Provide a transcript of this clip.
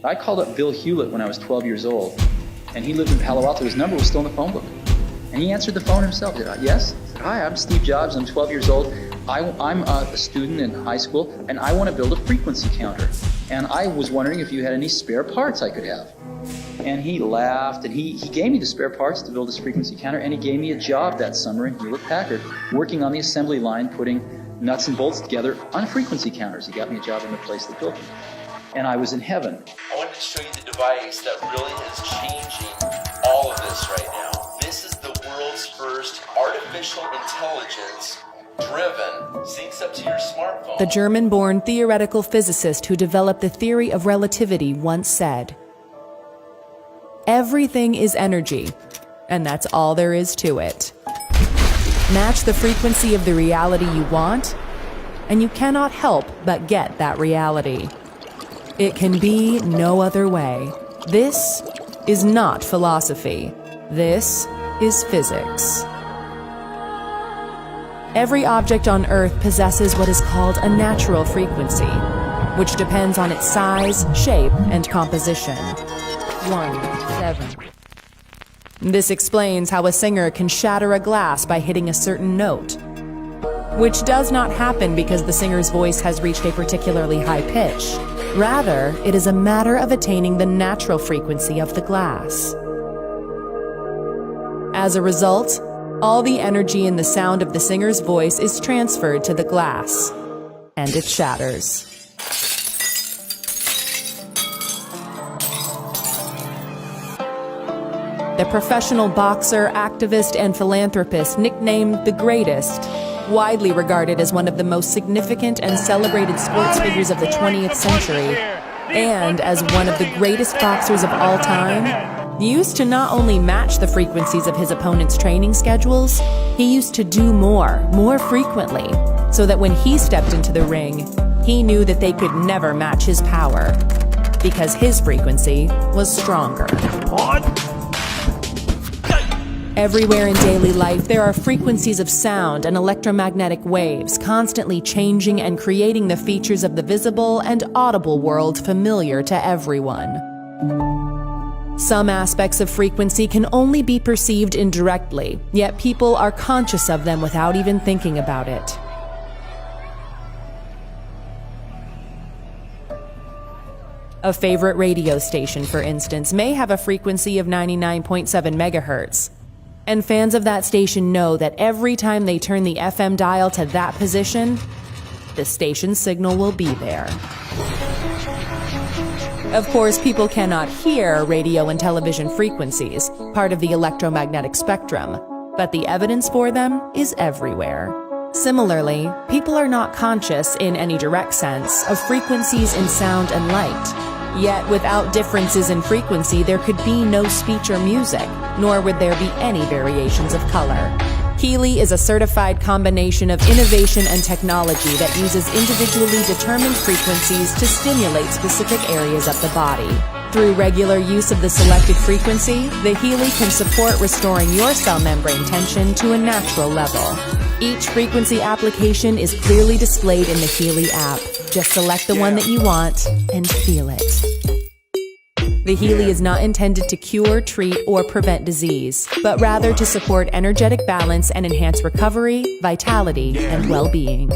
I called up Bill Hewlett when I was 12 years old, and he lived in Palo Alto. His number was still in the phone book. And he answered the phone himself. He said, yes? I said, hi, I'm Steve Jobs. I'm 12 years old. I'm a student in high school, and I want to build a frequency counter. And I was wondering if you had any spare parts I could have. And he laughed, and he gave me the spare parts to build this frequency counter, and he gave me a job that summer in Hewlett-Packard, working on the assembly line, putting nuts and bolts together on frequency counters. He got me a job in the place that built them. And I was in heaven. I wanted to show you the device that really is changing all of this right now. This is the world's first artificial intelligence driven, syncs up to your smartphone. The German-born theoretical physicist who developed the theory of relativity once said, "Everything is energy, and that's all there is to it. Match the frequency of the reality you want, and you cannot help but get that reality. It can be no other way. This is not philosophy. This is physics." Every object on Earth possesses what is called a natural frequency, which depends on its size, shape, and composition. 1-7. This explains how a singer can shatter a glass by hitting a certain note, which does not happen because the singer's voice has reached a particularly high pitch. Rather, it is a matter of attaining the natural frequency of the glass. As a result, all the energy in the sound of the singer's voice is transferred to the glass, and it shatters. The professional boxer, activist, and philanthropist nicknamed The Greatest, widely regarded as one of the most significant and celebrated sports figures of the 20th century, and as one of the greatest boxers of all time, used to not only match the frequencies of his opponent's training schedules, he used to do more frequently, so that when he stepped into the ring, he knew that they could never match his power, because his frequency was stronger. Everywhere in daily life, there are frequencies of sound and electromagnetic waves constantly changing and creating the features of the visible and audible world familiar to everyone. Some aspects of frequency can only be perceived indirectly, yet people are conscious of them without even thinking about it. A favorite radio station, for instance, may have a frequency of 99.7 megahertz. And fans of that station know that every time they turn the FM dial to that position, the station's signal will be there. Of course, people cannot hear radio and television frequencies, part of the electromagnetic spectrum, but the evidence for them is everywhere. Similarly, people are not conscious, in any direct sense, of frequencies in sound and light. Yet, without differences in frequency, there could be no speech or music, nor would there be any variations of color. Healy is a certified combination of innovation and technology that uses individually determined frequencies to stimulate specific areas of the body. Through regular use of the selected frequency, the Healy can support restoring your cell membrane tension to a natural level. Each frequency application is clearly displayed in the Healy app. Just select the one that you want and feel it. The Healy is not intended to cure, treat, or prevent disease, but rather to support energetic balance and enhance recovery, vitality, and well-being.